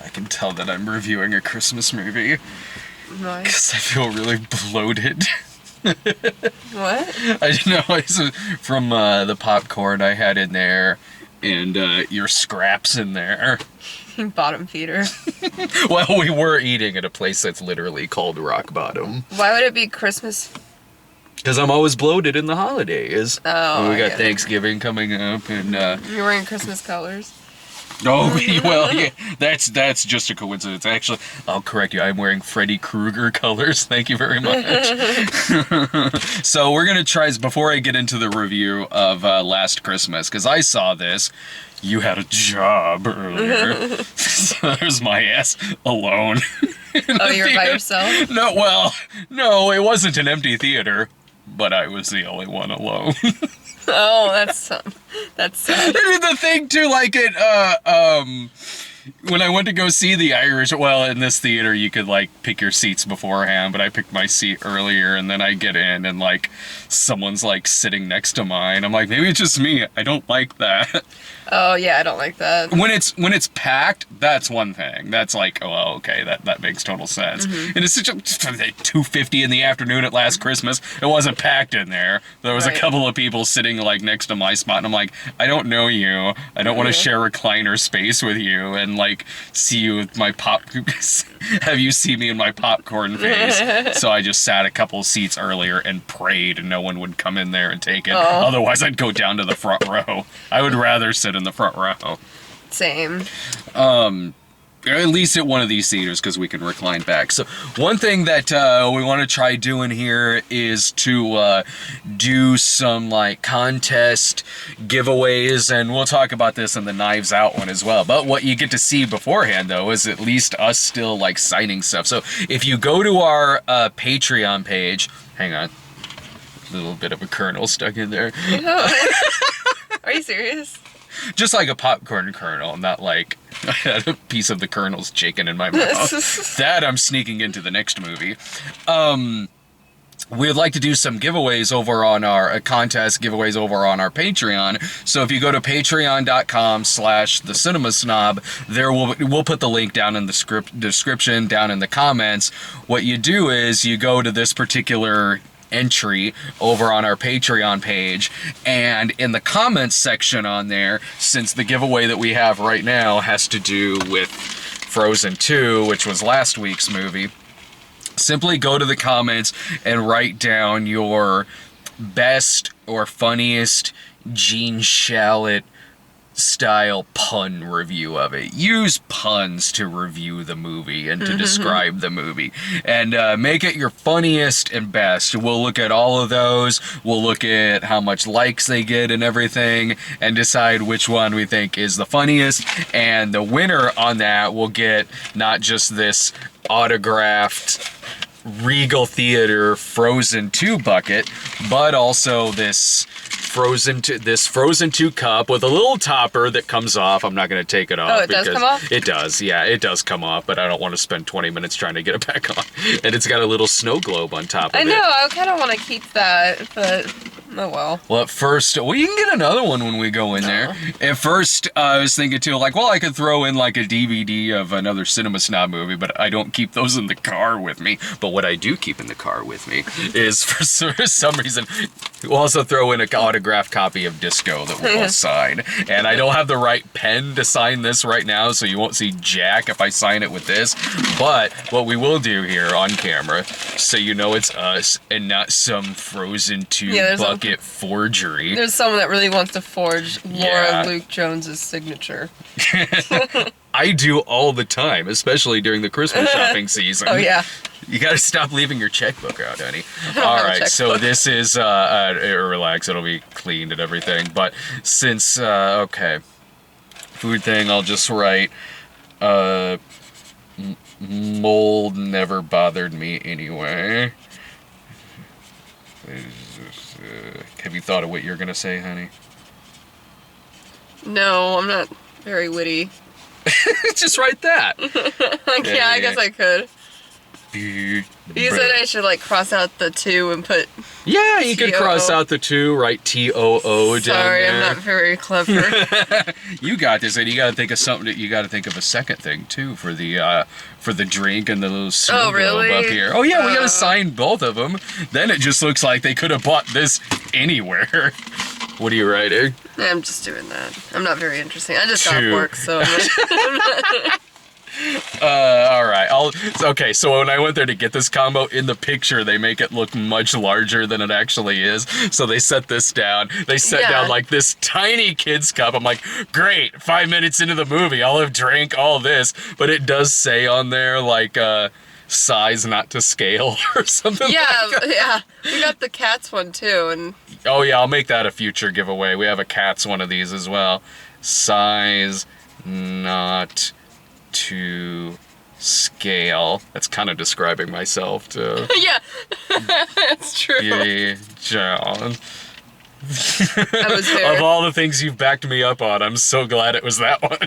I can tell that I'm reviewing a Christmas movie. Why? Because I feel really bloated. What? I don't know, it's from the popcorn I had in there, and your scraps in there. Bottom feeder. Well, we were eating at a place that's literally called Rock Bottom. Why would it be Christmas? Because I'm always bloated in the holidays. Oh, We got yeah. Thanksgiving coming up, and You're wearing Christmas colors. oh, well, yeah, that's just a coincidence. Actually, I'll correct you. I'm wearing Freddy Krueger colors. Thank you very much. So we're gonna try, before I get into the review of Last Christmas, because I saw this. You had a job earlier. So there's my ass alone. Oh, you were by yourself? No, well, no, it wasn't an empty theater, but I was the only one alone. Oh, that's sad. And the thing too, like when I went to go see the Irish, well, in this theater you could like pick your seats beforehand, but I picked my seat earlier, and then I get in and like someone's like sitting next to mine. I'm like, maybe it's just me. I don't like that. Oh yeah, I don't like that. When it's packed, that's one thing. That's like, oh, well, okay, that makes total sense. And it's such a 2:50 in the afternoon at Last Christmas. It wasn't packed in there. There was a couple of people sitting like next to my spot, and I'm like, I don't know you. I don't want to share recliner space with you and like see you with my have you see me in my popcorn face. So I just sat a couple seats earlier and prayed no one would come in there and take it. Oh. Otherwise, I'd go down to the front row. I would rather sit in the front row. Same. At least at one of these theaters, because we can recline back. So one thing that we want to try doing here is to do some like contest giveaways, and we'll talk about this in the Knives Out one as well. But what you get to see beforehand, though, is at least us still like signing stuff. So if you go to our Patreon page, hang on, a little bit of a kernel stuck in there. Are you serious? Just like a popcorn kernel, not like I had a piece of the kernel's chicken in my mouth. That I'm sneaking into the next movie. We'd like to do some giveaways over on our contest giveaways over on our Patreon. So if you go to patreon.com/thecinemasnob, there we'll put the link down in the description, down in the comments. What you do is you go to this particular entry over on our Patreon page, and in the comments section on there, since the giveaway that we have right now has to do with Frozen 2, which was last week's movie, simply go to the comments and write down your best or funniest Gene Shalit style pun review of it. Use puns to review the movie and to describe the movie, and make it your funniest and best. We'll look at all of those. We'll look at how much likes they get and everything, and decide which one we think is the funniest, and the winner on that will get not just this autographed Regal Theater Frozen 2 bucket, but also this Frozen 2 cup with a little topper that comes off. I'm not going to take it off. Oh, it does come off? It does, yeah, it does come off, but I don't want to spend 20 minutes trying to get it back on. And it's got a little snow globe on top of it. I know, I kind of want to keep that, but oh well. Well, at first, you can get another one when we go in there. At first, I was thinking too, like, well, I could throw in like a DVD of another Cinema Snob movie, but I don't keep those in the car with me. But what I do keep in the car with me is, for some reason, we'll also throw in an autographed copy of Disco that we'll sign. And I don't have the right pen to sign this right now, so you won't see jack if I sign it with this. But what we will do here on camera, so you know it's us and not some Frozen 2 bucket forgery. There's someone that really wants to forge Laura Luke Jones's signature. I do all the time, especially during the Christmas shopping season. Oh yeah. You gotta stop leaving your checkbook out, honey. All right, so this is, relax, it'll be cleaned and everything. But since, okay, food thing, I'll just write, mold never bothered me anyway. Have you thought of what you're gonna say, honey? No, I'm not very witty. Just write that. Yeah, I guess I could. You said I should like cross out the 2 and put. Yeah, you could cross T-O-O. out the 2, write T-O-O down Sorry, there. I'm not very clever. You got this, and you got to think of something. You got to think of a second thing too for the drink and the little snow globe really? up here. Oh yeah, we got to sign both of them. Then it just looks like they could have bought this anywhere. What are you writing? I'm just doing that. I'm not very interesting. I just got 2. off work, so. All right. Okay, so when I went there to get this combo, in the picture, they make it look much larger than it actually is. So they set this down. They set down like this tiny kid's cup. I'm like, great, 5 minutes into the movie, I'll have drank all this. But it does say on there, like, size not to scale or something like that. Yeah. We got the cats one too, and. Oh yeah, I'll make that a future giveaway. We have a cat's one of these as well. Size not to scale. That's kind of describing myself too. Yeah, that's true. Yeah, John. I was there. Of all the things you've backed me up on, I'm so glad it was that one.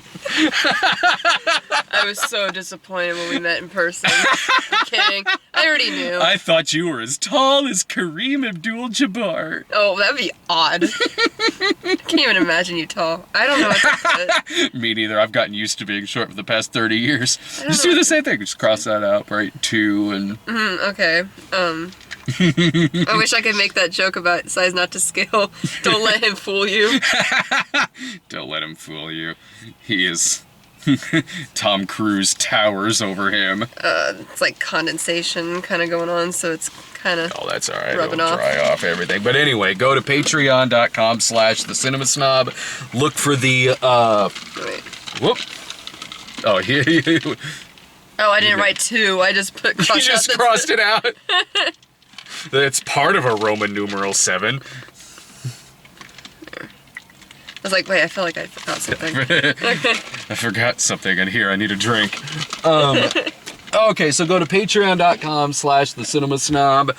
I was so disappointed when we met in person. I'm kidding. I already knew. I thought you were as tall as Kareem Abdul-Jabbar. Oh, that'd be odd. I can't even imagine you tall. I don't know what to put. Me neither. I've gotten used to being short for the past 30 years. don't Just know. do the same thing. Just cross that out, right? 2 and... Okay. I wish I could make that joke about size not to scale. Don't let him fool you. Don't let him fool you. He is... Tom Cruise towers over him. It's like condensation kind of going on, so it's kind of. Oh, that's all right. Rubbing It'll off. dry off everything. But anyway, go to patreon.com/thecinemasnob. Look for the, Wait. whoop. Oh, he Oh, I didn't write 2. I just put. you just crossed it out. It's part of a Roman numeral 7. I was like, wait, I feel like I forgot something. I forgot something in here. I need a drink. Okay, so go to patreon.com/thecinemasnob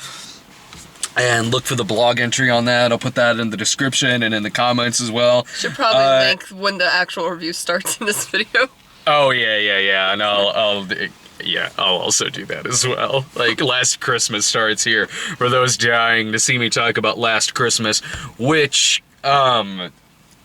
and look for the blog entry on that. I'll put that in the description and in the comments as well. Should probably link when the actual review starts in this video. Oh yeah, and I'll also do that as well. Like, Last Christmas starts here. For those dying to see me talk about Last Christmas, which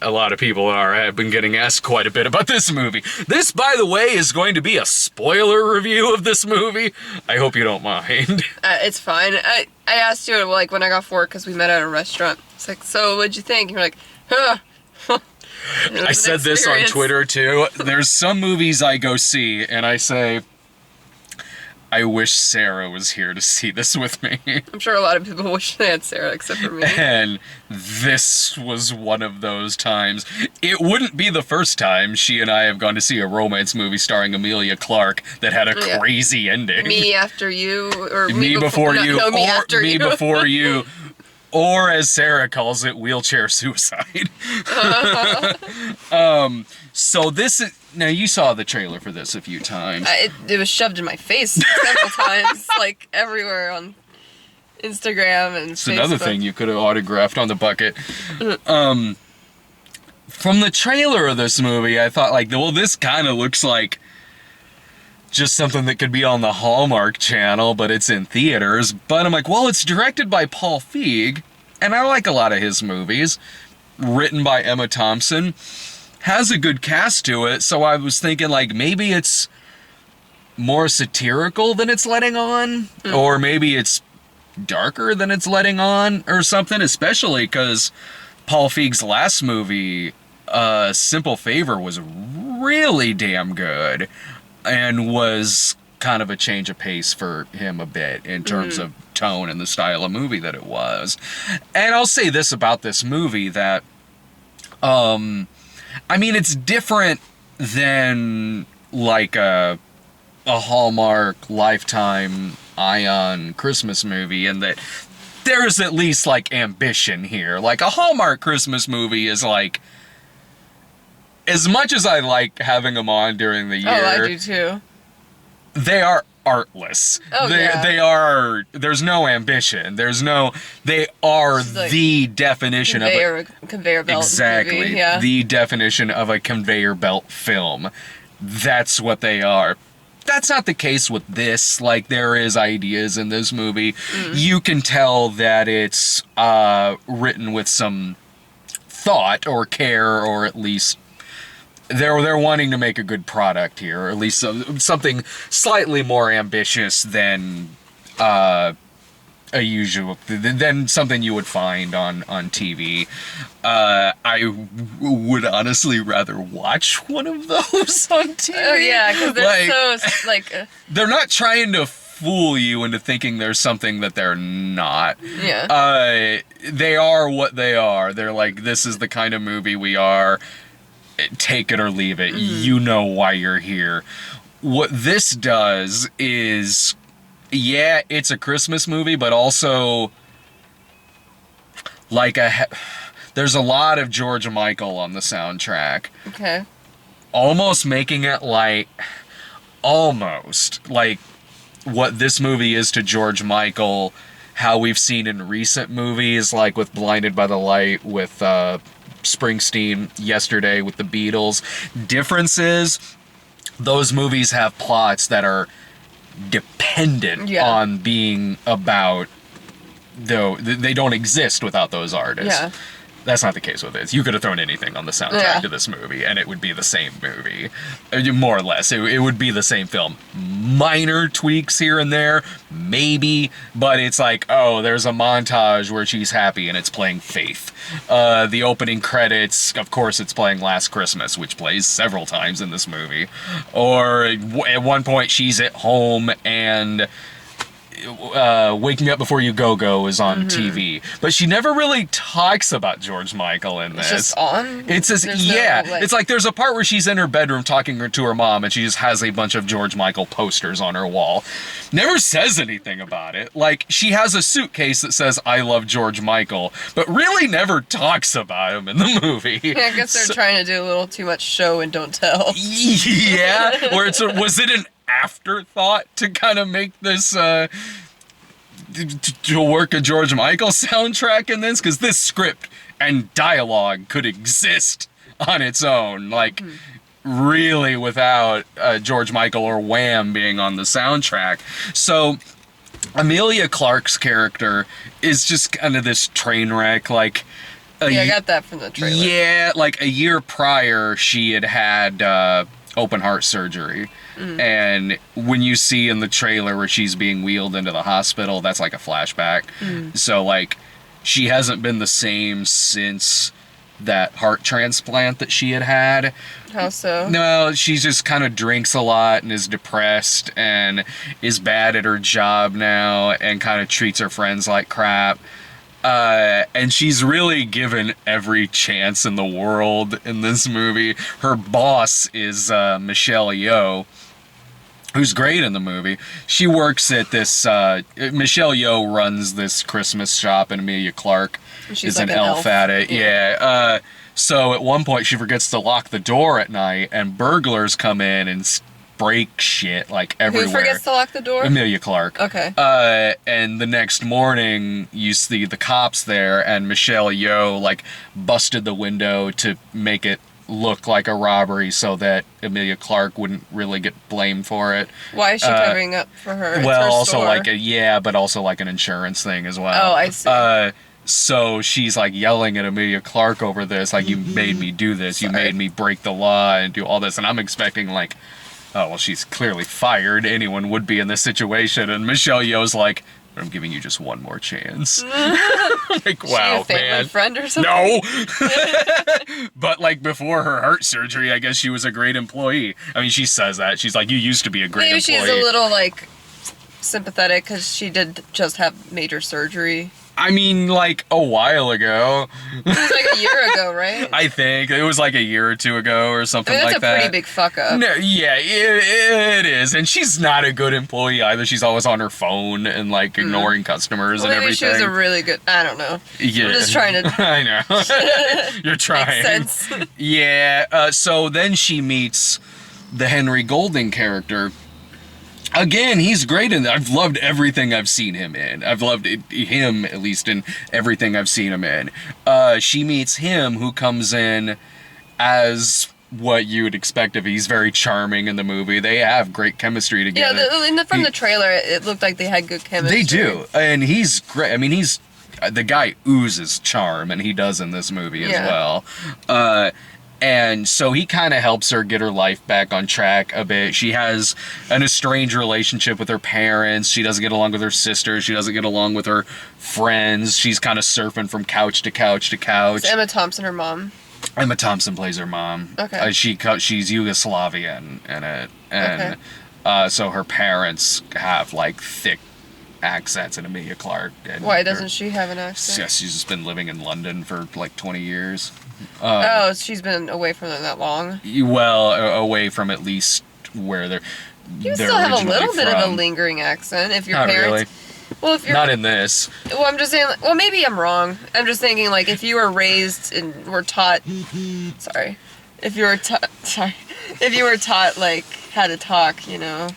a lot of people have been getting asked quite a bit about this movie. This, by the way, is going to be a spoiler review of this movie. I hope you don't mind. It's fine. I asked you like when I got off work because we met at a restaurant. It's like, so what'd you think? And you're like, huh. I said this on Twitter too. There's some movies I go see and I say, I wish Sarah was here to see this with me. I'm sure a lot of people wish they had Sarah except for me. And this was one of those times. It wouldn't be the first time she and I have gone to see a romance movie starring Emilia Clarke that had a crazy ending. Me after you, or Me before you, no, me or after me you. before you, or as Sarah calls it, wheelchair suicide. So this is, now you saw the trailer for this a few times. It was shoved in my face several times, like everywhere on Instagram and It's Facebook. another thing you could have autographed on the bucket. From the trailer of this movie, I thought, like, well, this kind of looks like just something that could be on the Hallmark Channel, but it's in theaters. But I'm like, well, it's directed by Paul Feig, and I like a lot of his movies. Written by Emma Thompson. Has a good cast to it, so I was thinking, like, maybe it's more satirical than it's letting on, or maybe it's darker than it's letting on, or something, especially because Paul Feig's last movie, Simple Favor, was really damn good, and was kind of a change of pace for him a bit, in terms of tone and the style of movie that it was. And I'll say this about this movie, that, I mean, it's different than, like, a Hallmark, Lifetime, Ion Christmas movie, in that there's at least, like, ambition here. Like, a Hallmark Christmas movie is, like, as much as I like having them on during the year... Oh, I do too. They are artless. Oh, yeah. They are, there's no ambition. They are Like the definition of conveyor belt exactly, movie, yeah. the definition of a conveyor belt film. That's what they are. That's not the case with this. Like, there is ideas in this movie. You can tell that it's written with some thought or care, or at least they're wanting to make a good product here, or at least something slightly more ambitious than than something you would find on TV. I would honestly rather watch one of those on TV. Oh yeah, because they're so like. They're not trying to fool you into thinking there's something that they're not. Yeah. They are what they are. They're like, this is the kind of movie we are. Take it or leave it. You know why you're here. What this does is, yeah, it's a Christmas movie, but also like there's a lot of George Michael on the soundtrack. Okay. Almost making it like what this movie is to George Michael, how we've seen in recent movies, like with Blinded by the Light, with Springsteen, Yesterday with the Beatles. Difference is, those movies have plots that are dependent on being about, though they don't exist without those artists. Yeah. That's not the case with this. You could have thrown anything on the soundtrack to this movie, and it would be the same movie. More or less. It would be the same film. Minor tweaks here and there, maybe, but it's like, oh, there's a montage where she's happy and it's playing Faith. The opening credits, of course, it's playing Last Christmas, which plays several times in this movie. Or at one point, she's at home and Wake Me Up Before You Go is on TV, but she never really talks about George Michael in this. It's just on? It's just, it's like there's a part where she's in her bedroom talking to her mom, and she just has a bunch of George Michael posters on her wall. Never says anything about it. Like, she has a suitcase that says, I love George Michael, but really never talks about him in the movie. Yeah, I guess they're trying to do a little too much show and don't tell. Yeah, or was it an afterthought to kind of make this to work a George Michael soundtrack in this? Because this script and dialogue could exist on its own, like really without George Michael or Wham being on the soundtrack. So Emilia Clarke's character is just kind of this train wreck. Like, I got that from the trailer. Yeah, like a year prior, she had open heart surgery. And when you see in the trailer where she's being wheeled into the hospital, that's like a flashback. So, like, she hasn't been the same since that heart transplant that she had. How so? No, she just kind of drinks a lot and is depressed and is bad at her job now and kind of treats her friends like crap. And she's really given every chance in the world in this movie. Her boss is Michelle Yeoh, who's great in the movie. She works at this, Michelle Yeoh runs this Christmas shop, and Emilia Clarke is like an elf at it. Yeah. So at one point she forgets to lock the door at night, and burglars come in and break shit like everywhere. Who forgets to lock the door? Emilia Clarke. Okay. And the next morning, you see the cops there, and Michelle Yeoh, like, busted the window to make it look like a robbery so that Emilia Clarke wouldn't really get blamed for it. Why is she covering up for her? It's well, her also store. but also like an insurance thing as well. Oh, I see. So she's like yelling at Emilia Clarke over this, like, you made me do this, you made me break the law and do all this, and I'm expecting like, oh, well, she's clearly fired. Anyone would be in this situation. And Michelle Yeoh's like, I'm giving you just one more chance. Like, wow, she a family friend or something? No. But, like, before her heart surgery, I guess she was a great employee. I mean, she says that. She's like, you used to be a great employee. Maybe she's a little, like, sympathetic because she did just have major surgery. I mean, like, a while ago. It was like a year ago, right? I think. It was like a year or two ago or something like that. That's a pretty big fuck up. No, yeah, it is. And she's not a good employee either. She's always on her phone and, like, ignoring customers and everything. Maybe she was a really good... I don't know. Yeah. I'm just trying to... I know. You're trying. Makes sense. Yeah. So then she meets the Henry Golding character. Again, he's great in that. I've loved everything I've seen him in. I've loved him, at least, in everything I've seen him in. She meets him, who comes in as what you would expect of. He's very charming in the movie. They have great chemistry together. Yeah, from the trailer, it looked like they had good chemistry. They do, and he's great. I mean, the guy oozes charm, and he does in this movie as well. And so he kind of helps her get her life back on track a bit. She has an estranged relationship with her parents. She doesn't get along with her sisters. She doesn't get along with her friends. She's kind of surfing from couch to couch to couch. Is Emma Thompson her mom? Emma Thompson plays her mom. Okay. She's Yugoslavian in it. And so her parents have, like, thick accents in Emilia Clarke. And why doesn't she have an accent? Yeah, she's just been living in London for, like, 20 years. She's been away from them that long? Well, away from at least where they're You still have a little bit of a lingering accent if your Not parents... really. Well, if you're... Not in this. Well, I'm just saying... Well, maybe I'm wrong. I'm just thinking, like, if you were raised and were taught... Sorry. If you were taught, like, how to talk, you know...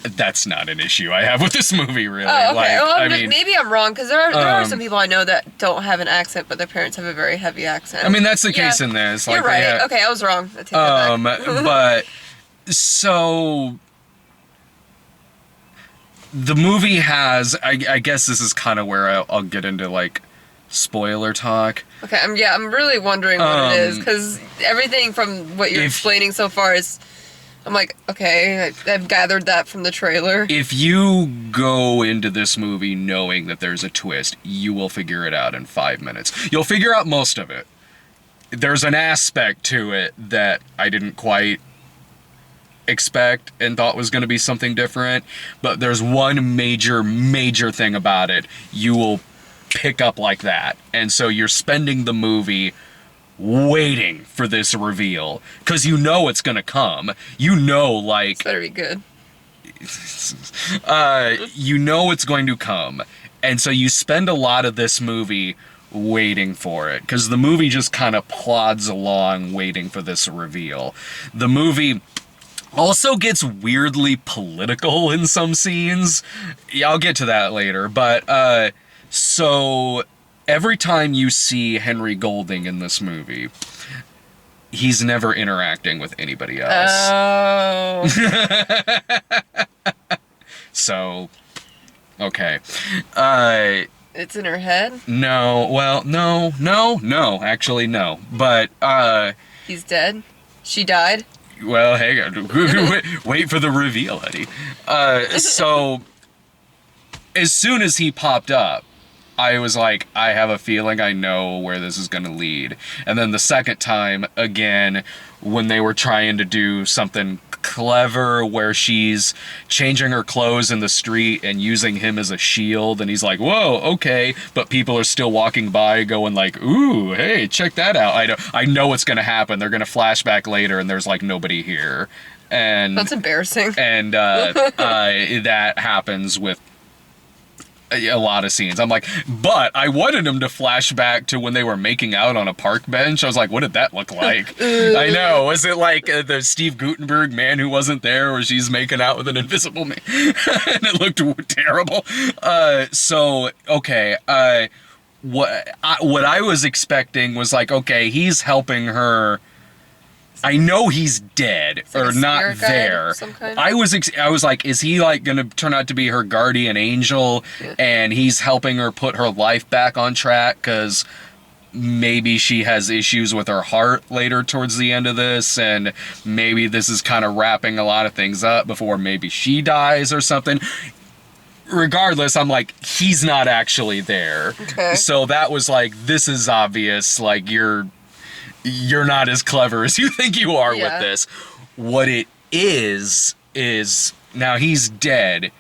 That's not an issue I have with this movie, really. Oh, okay. Like, well, I mean, maybe I'm wrong, because there are some people I know that don't have an accent, but their parents have a very heavy accent. I mean, that's the case in this. Like, you're right. Okay, I was wrong. I take that back. But, so... The movie has... I guess this is kind of where I'll get into, like, spoiler talk. Okay, I'm really wondering what it is, because everything from what you're explaining so far is... I'm like, okay, I've gathered that from the trailer. If you go into this movie knowing that there's a twist, you will figure it out in 5 minutes. You'll figure out most of it. There's an aspect to it that I didn't quite expect and thought was going to be something different, but there's one major thing about it you will pick up like that. And so you're spending the movie waiting for this reveal because you know it's gonna come. You know, like, this better be good. You know it's going to come, and so you spend a lot of this movie waiting for it because the movie just kind of plods along waiting for this reveal. The movie also gets weirdly political in some scenes. Yeah, I'll get to that later, but so every time you see Henry Golding in this movie, he's never interacting with anybody else. Oh. So, okay. It's in her head? No, well, no, actually, no. But, he's dead? She died? Well, hang on. Wait for the reveal, Eddie. So, as soon as he popped up, I was like, I have a feeling I know where this is going to lead. And then the second time, again, when they were trying to do something clever where she's changing her clothes in the street and using him as a shield, and he's like, whoa, okay, but people are still walking by going like, ooh, hey, check that out. I know what's going to happen. They're going to flash back later, and there's like nobody here. And that's embarrassing. And that happens with a lot of scenes. I'm like, but I wanted him to flash back to when they were making out on a park bench. I was like, what did that look like? I know. Was it like the Steve Guttenberg Man Who Wasn't There, where she's making out with an invisible man? And it looked terrible. What I was expecting was like, okay, he's helping her. I know he's dead or not there. I was like, is he like gonna turn out to be her guardian angel, and he's helping her put her life back on track because maybe she has issues with her heart later towards the end of this, and maybe this is kind of wrapping a lot of things up before maybe she dies or something. Regardless, I'm like, he's not actually there. Okay. So that was like, this is obvious. Like, you're not as clever as you think you are with this. What it is now he's dead.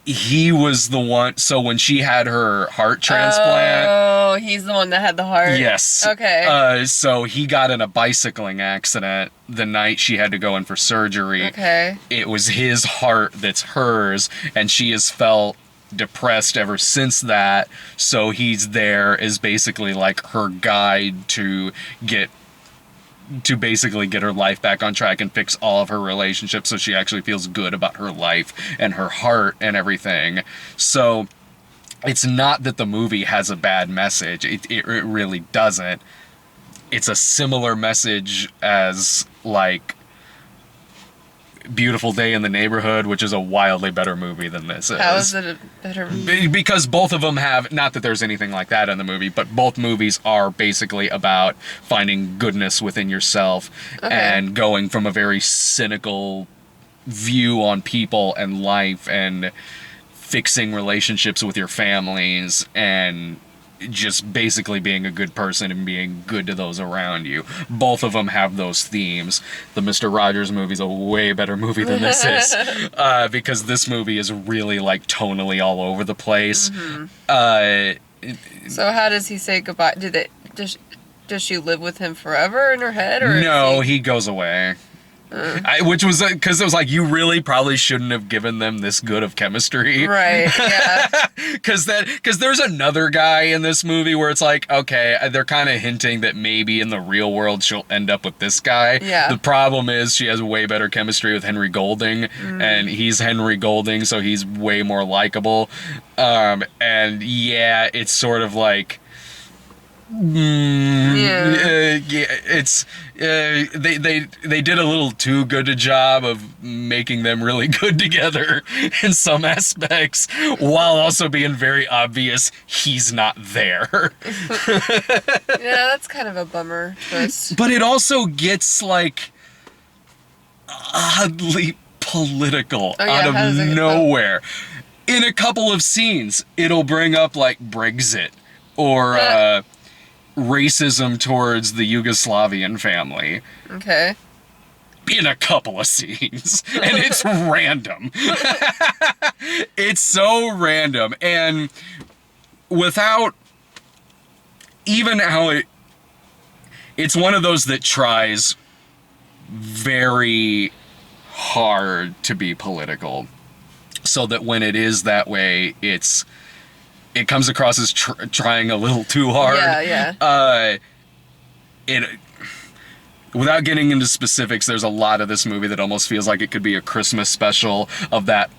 He was the one, so when she had her heart transplant. Oh, he's the one that had the heart? Yes. Okay. So he got in a bicycling accident the night she had to go in for surgery. Okay. It was his heart that's hers, and she has felt depressed ever since that, so he's there as basically like her guide to basically get her life back on track and fix all of her relationships so she actually feels good about her life and her heart and everything. So it's not that the movie has a bad message. It really doesn't. it's a similar message as, like, Beautiful Day in the Neighborhood, which is a wildly better movie than this is. How is it a better movie? Because both of them have, not that there's anything like that in the movie, but both movies are basically about finding goodness within yourself and going from a very cynical view on people and life and fixing relationships with your families and just basically being a good person and being good to those around you. Both of them have those themes. The Mr. Rogers movie's a way better movie than this is, because this movie is really, like, tonally all over the place. So how does he say goodbye? Does she live with him forever in her head? Or no, he goes away. Which was, because it was like, you really probably shouldn't have given them this good of chemistry. Right, yeah. Because there's another guy in this movie where it's like, okay, they're kind of hinting that maybe in the real world she'll end up with this guy. Yeah. The problem is she has way better chemistry with Henry Golding, and he's Henry Golding, so he's way more likable. And yeah, it's sort of like, it's they did a little too good a job of making them really good together in some aspects, while also being very obvious he's not there. Yeah, that's kind of a bummer twist. But it also gets, like, oddly political out of nowhere. In a couple of scenes, it'll bring up, like, Brexit or racism towards the Yugoslavian family. Okay. In a couple of scenes. And it's random. It's so random. And without even how it's one of those that tries very hard to be political. So that when it is that way, it comes across as trying a little too hard. Yeah. Without getting into specifics, there's a lot of this movie that almost feels like it could be a Christmas special of that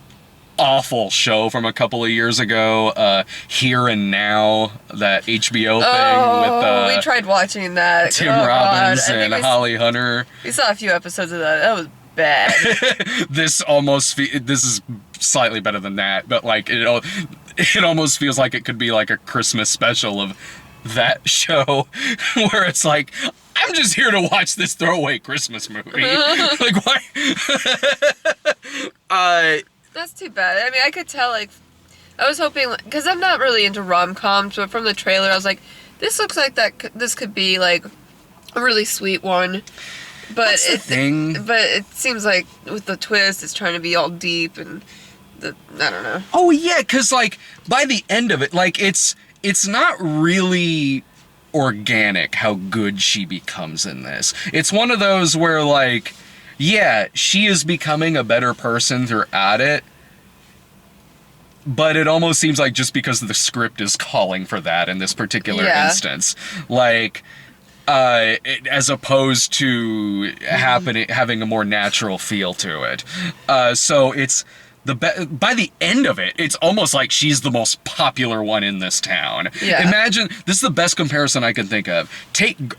awful show from a couple of years ago, Here and Now, that HBO thing with we tried watching that. Tim Robbins and Holly Hunter. We saw a few episodes of that. That was bad. This is slightly better than that, but, like, it almost feels like it could be like a Christmas special of that show, where it's like, I'm just here to watch this throwaway Christmas movie. Like, why? That's too bad. I mean, I could tell, like, I was hoping, because I'm not really into rom-coms, but from the trailer, I was like, this looks like this could be, like, a really sweet one. But That's the thing. But it seems like with the twist, it's trying to be all deep and I don't know. Oh yeah, because, like, by the end of it, like, it's not really organic how good she becomes in this. It's one of those where, like, yeah, she is becoming a better person throughout it, but it almost seems like just because the script is calling for that in this particular instance. Like, as opposed to having a more natural feel to it. So it's by the end of it, it's almost like she's the most popular one in this town. Yeah. Imagine, this is the best comparison I can think of.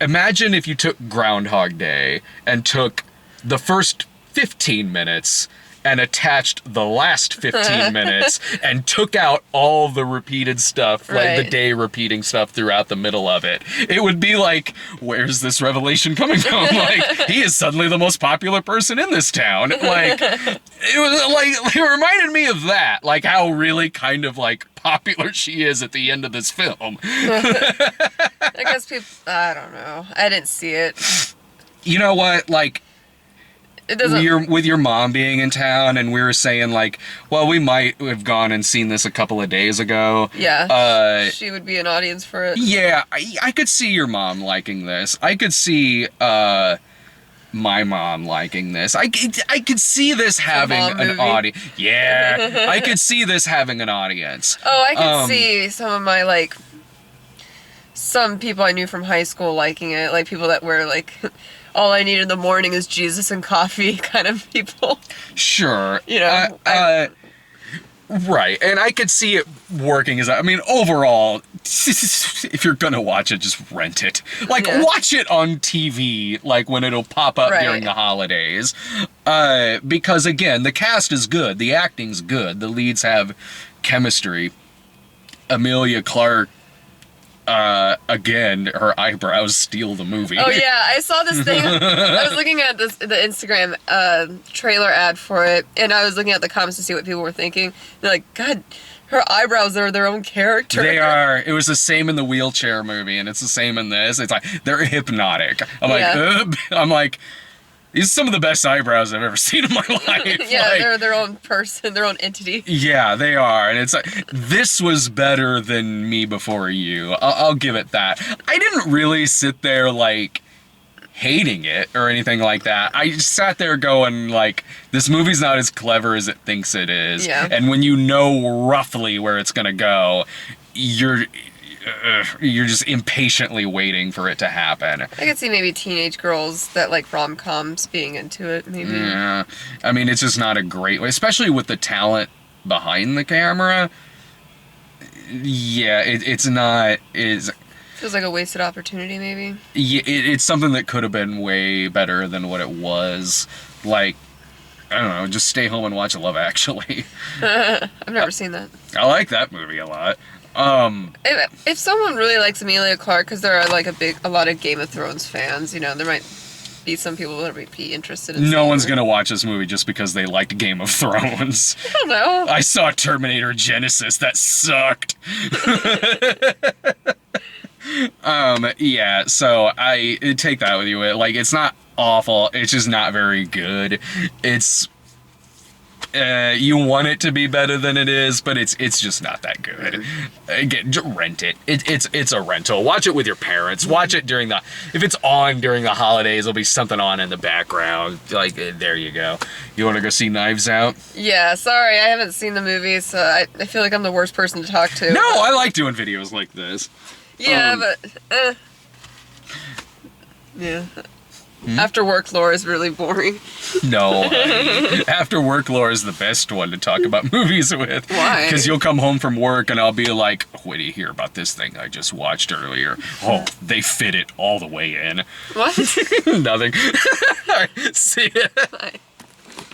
Imagine if you took Groundhog Day and took the first 15 minutes and attached the last 15 minutes and took out all the repeated stuff, like the day repeating stuff throughout the middle of it. It would be like, where's this revelation coming from? Like, he is suddenly the most popular person in this town. Like, it reminded me of that, like how really kind of, like, popular she is at the end of this film. I guess people, I don't know. I didn't see it. You know what, like, with your mom being in town, and we were saying, like, well, we might have gone and seen this a couple of days ago. Yeah. She would be an audience for it. Yeah, I could see your mom liking this. I could see my mom liking this. I could see this having an audience. Yeah, I could see this having an audience. Oh, I could see some of my, like, some people I knew from high school liking it. Like, people that were, like, all I need in the morning is Jesus and coffee kind of people. Sure. You know, Right, and I could see it working as, I mean, overall, if you're gonna watch it, just rent it. Like, watch it on TV, like, when it'll pop up during the holidays. Because, again, the cast is good, the acting's good, the leads have chemistry. Emilia Clarke, again, her eyebrows steal the movie. Oh yeah, I saw this thing. I was looking at the Instagram trailer ad for it, and I was looking at the comments to see what people were thinking. They're like, God, her eyebrows are their own character. They are. It was the same in the Wheelchair movie, and it's the same in this. It's like, they're hypnotic. I'm like, these are some of the best eyebrows I've ever seen in my life. Yeah, like, they're their own person, their own entity. Yeah, they are. And it's like, this was better than Me Before You. I'll give it that. I didn't really sit there, like, hating it or anything like that. I just sat there going, like, this movie's not as clever as it thinks it is. Yeah. And when you know roughly where it's going to go, you're just impatiently waiting for it to happen. I could see maybe teenage girls that like rom-coms being into it, maybe. Yeah. I mean, it's just not a great way, especially with the talent behind the camera. Yeah, it's not... Feels like a wasted opportunity, maybe. Yeah, it's something that could have been way better than what it was. Like, I don't know, just stay home and watch Love Actually. I've never seen that. I like that movie a lot. If someone really likes Emilia Clarke, because there are like a lot of Game of Thrones fans, you know, there might be some people that would be interested in. No one's gonna watch this movie just because they liked Game of Thrones. I don't know. I saw Terminator Genesis. That sucked. Yeah. So I take that with you. Like, it's not awful. It's just not very good. It's. You want it to be better than it is, but it's just not that good. Again, rent it. It's a rental. Watch it with your parents. Watch it if it's on during the holidays, there'll be something on in the background. Like, there you go. You want to go see Knives Out? Yeah, sorry, I haven't seen the movie, so I feel like I'm the worst person to talk to. No, I like doing videos like this. Yeah, but... Yeah. After Work lore is really boring. No, After Work lore is the best one to talk about movies with. Why? Because you'll come home from work and I'll be like, "What do you hear about this thing I just watched earlier? Oh, they fit it all the way in." What? Nothing. All right, see ya. Bye.